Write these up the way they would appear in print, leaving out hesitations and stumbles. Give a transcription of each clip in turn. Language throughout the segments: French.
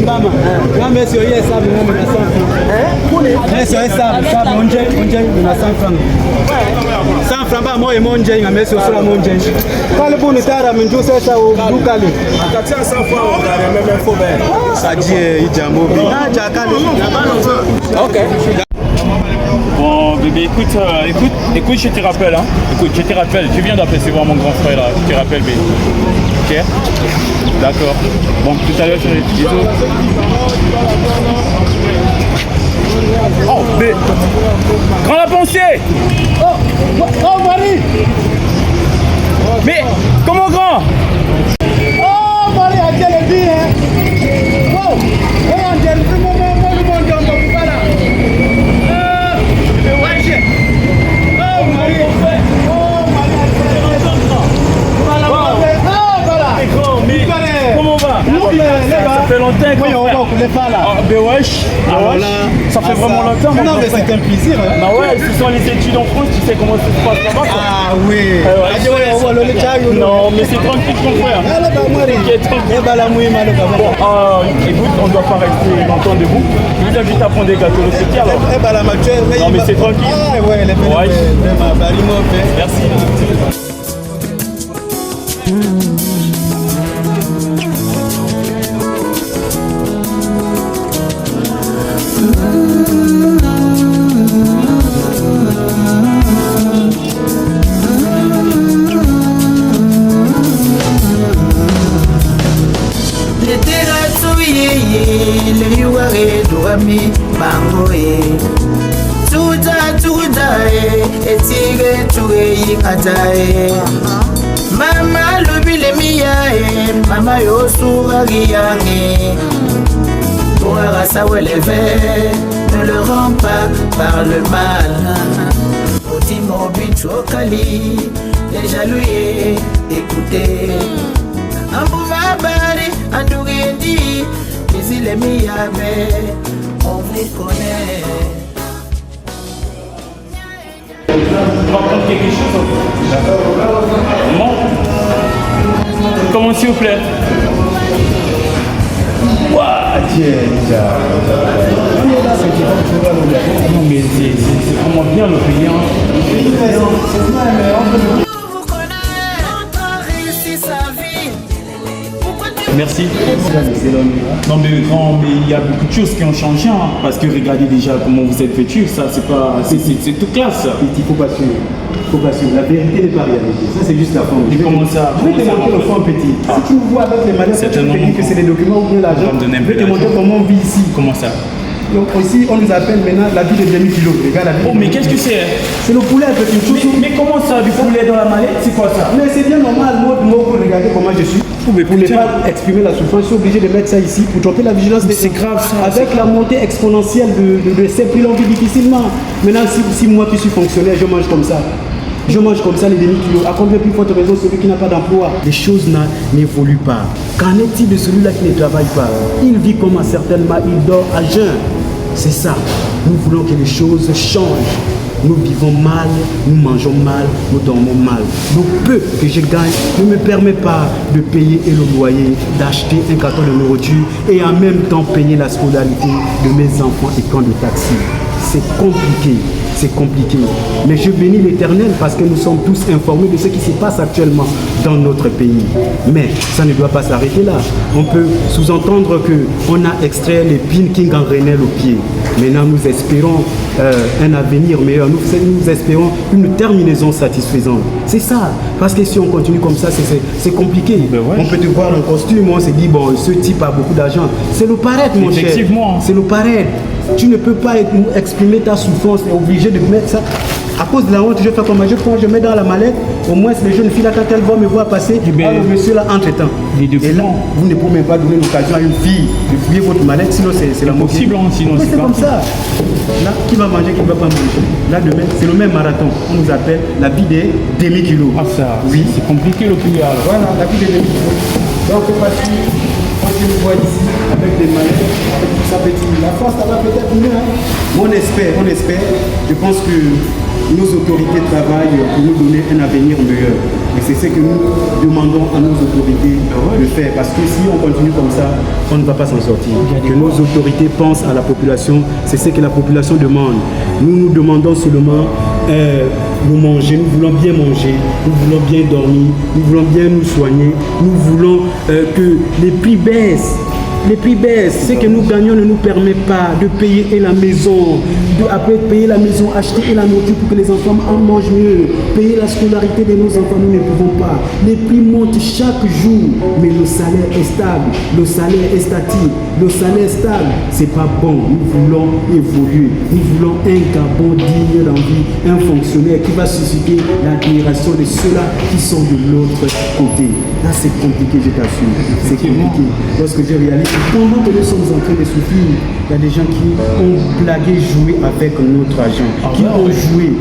Mbama. Ngame sio yeye sababu ngame na 100 francs. Kule. Sio sababu onje na 100 francs. 100 francs ba moyo monje ngame sio sura monje. Kale bunu tara mnju sasa udukali. Akatia 100 francs on même faut bien. Ça dit ijambo bi. Ah jakale. OK. Bon bébé, écoute, je te rappelle, hein. Écoute, je te rappelle, tu viens d'apercevoir mon grand frère là, je te rappelle, bébé. Ok? D'accord. Bon, tout à l'heure, je vais te bisous. Oh, mais... Grand la pensée! Oh, Marie! Mais, comment grand? Oh, Marie, à quel vie, hein? Wow! Regarde, le moment où le monde est là. Comment on va? Ça fait longtemps ça fait vraiment longtemps. Non, mais c'est un plaisir. Bah ouais, ce sont les études en France, tu sais comment ça se passe là-bas. Ah oui. Non, mais c'est tranquille ton frère. Bon, écoute, on ne doit pas rester longtemps debout. Je vous invite à prendre des gâteaux de ce alors. Non, mais c'est tranquille. Merci. Mama lobile miyae, mama yosura giyange. Pourra s'élever, ne le rends pas par le mal. Otimo bichokali, les jaloux écoutez. Ambouma bari, andougendi, les îles miyabe, on vous connaît. On va prendre quelque chose. Bon. Comment s'il vous plaît? Ouah, tiens. Non mais c'est vraiment bien le client. Merci. Non mais grand, mais il y a beaucoup de choses qui ont changé hein, parce que regardez déjà comment vous êtes vêtus, ça c'est pas, c'est tout classe. Il faut pas suivre. La vérité n'est pas réalité. Ça c'est juste la forme. Et comment ça? Je vais te montrer le fond petit. Si tu me vois avec les mallettes, tu te dis que c'est des documents ou bien l'argent. Je vais te montrer comment on vit ici. Comment ça? Donc ici on nous appelle maintenant la vie de demi-kilo. Regarde la vie. Oh mais qu'est-ce que c'est? C'est le poulet petit. Mais comment ça? Du poulet dans la mallette? C'est quoi ça? Mais c'est bien normal, moi pour regarder comment je suis. Pour ne pas exprimer la souffrance, je suis obligé de mettre ça ici pour tromper la vigilance des. C'est grave ça. Avec la montée exponentielle de ces prix, on vit difficilement. Maintenant, si moi qui suis fonctionnaire, je mange comme ça. Je mange comme ça les demi-kilos. À combien plus forte raison celui qui n'a pas d'emploi? Les choses n'évoluent pas. Qu'en est-il de celui-là qui ne travaille pas? Il vit comme un certainement, il dort à jeun. C'est ça. Nous voulons que les choses changent. Nous vivons mal, nous mangeons mal, nous dormons mal. Le peu que je gagne ne me permet pas de payer le loyer, d'acheter un carton de nourriture et en même temps payer la scolarité de mes enfants et prendre le taxi. C'est compliqué. C'est compliqué. Mais je bénis l'Éternel parce que nous sommes tous informés de ce qui se passe actuellement dans notre pays. Mais ça ne doit pas s'arrêter là. On peut sous-entendre qu'on a extrait l'épine qui gangrénait le pied. Maintenant, nous espérons un avenir meilleur. Nous espérons une terminaison satisfaisante. C'est ça. Parce que si on continue comme ça, c'est compliqué. Ben ouais. On peut te voir en costume, on se dit, bon, ce type a beaucoup d'argent. C'est le paraître, mon cher. Effectivement. C'est le paraître. Tu ne peux pas exprimer ta souffrance et obligé de mettre ça. À cause de la honte, je fais comme je mets dans la mallette. Au moins, les jeunes filles là, quand elles vont me voir passer, le monsieur là, entre-temps. Et là, vous ne pouvez même pas donner l'occasion à une fille de fouiller votre mallette, sinon c'est la moquerie. Sinon c'est comme ça. Là, qui va manger, qui ne va pas manger. Là, demain, c'est le même marathon. On nous appelle la vie des demi-kilos. Ah, ça, oui. C'est compliqué le client. Voilà, la vie des demi-kilos. Donc, voici, quand tu me vois ici, avec des mallettes, avec tout ça petit. La France, ça va peut-être mieux. Hein. On espère. Je pense que nos autorités travaillent pour nous donner un avenir meilleur. Et c'est ce que nous demandons à nos autorités de faire. Parce que si on continue comme ça, on ne va pas s'en sortir. Que nos autorités pensent à la population, c'est ce que la population demande. Nous demandons seulement nous manger, nous voulons bien manger, nous voulons bien dormir, nous voulons bien nous soigner, nous voulons que les prix baissent. Les prix baissent, ce que nous gagnons ne nous permet pas de payer la maison, après payer la maison, acheter la nourriture pour que les enfants en mangent mieux, payer la scolarité de nos enfants, nous ne pouvons pas. Les prix montent chaque jour, mais le salaire est stable, le salaire est statique, le salaire stable, c'est pas bon. Nous voulons évoluer, nous voulons un Gabon digne d'envie, un fonctionnaire qui va susciter l'admiration de ceux-là qui sont de l'autre côté. Là, c'est compliqué, je t'assure, c'est compliqué. Lorsque je réalise pendant que nous sommes en train de souffrir, il y a des gens qui ont blagué, joué avec notre argent, qui ont joué.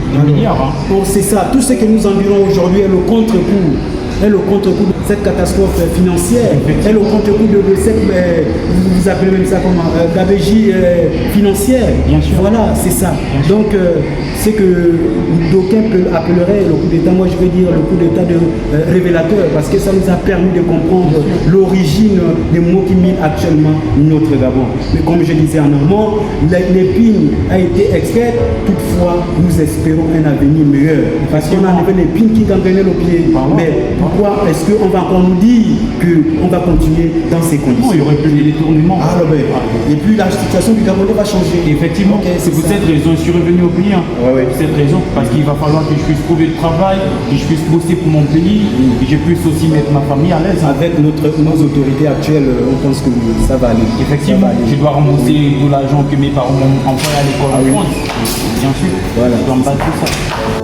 Donc c'est ça, tout ce que nous endurons aujourd'hui est le contre-coup. Est le contre-coup de cette catastrophe financière, est le contre-coup de cette, vous appelez même ça comme gabegie financière. Bien sûr. Voilà, c'est ça. Donc, c'est que d'aucuns appelleraient le coup d'État, moi je vais dire le coup d'État de révélateur, parce que ça nous a permis de comprendre l'origine des mots qui minent actuellement notre Gabon. Mais comme je disais en amont, l'épine a été extraite, toutefois nous espérons un avenir meilleur, parce qu'on a enlevé l'épine qui gangrenait le pied. Mais pourquoi est-ce qu'on va encore nous dire qu'on va continuer dans ces conditions? Il y aurait plus de détournements. Et puis la situation du Gabonais va changer. Effectivement, c'est pour cette raison je suis revenu au pays. Pour cette raison, parce qu'il va falloir que je puisse trouver le travail, que je puisse bosser pour mon pays, que je puisse aussi mettre ma famille à l'aise. Avec nos autorités actuelles, on pense que ça va aller. Effectivement, je dois rembourser tout l'argent que mes parents m'ont envoyé à l'école en France. Bien sûr, voilà. je dois me battre tout ça.